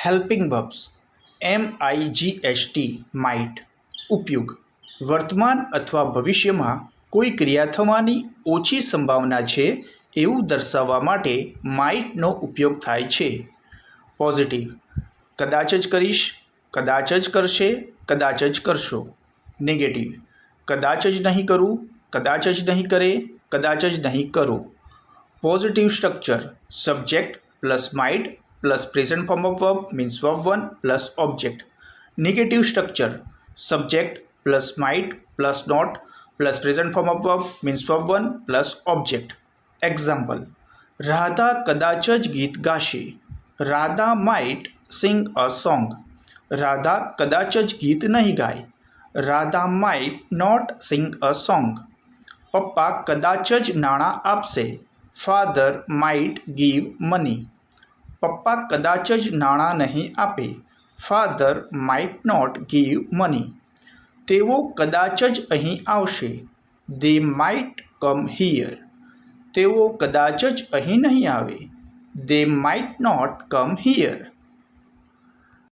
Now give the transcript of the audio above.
Helping verbs MIGHT might ઉપયોગ વર્તમાન અથવા ભવિષ્યમાં કોઈ ક્રિયા થવાની ઓછી સંભાવના છે એવું દર્શાવવા માટે માઇટનો ઉપયોગ થાય છે. પોઝિટિવ કદાચ જ કરીશ, કદાચ જ કરશે, કદાચ જ કરશો. નેગેટિવ કદાચ જ નહીં કરું, કદાચ જ નહીં કરે, કદાચ જ નહીં કરો. Positive structure subject plus might plus present form of verb means verb 1 plus object. Negative structure subject plus might plus not plus present form of verb means verb 1 plus object. Example: Radha કદાચ જ ગીત ગાશે. Radha might sing a song. Radha કદાચ જ ગીત નહીં ગાય. Radha might not sing a song. પપ્પા કદાચ જ નાણાં આપશે. Father might give money. પપ્પા કદાચ જ નાણાં નહીં આપે. Father might not give money. તેઓ કદાચ જ અહીં આવશે. They might come here. તેઓ કદાચ જ અહીં નહીં આવે. They might not come here.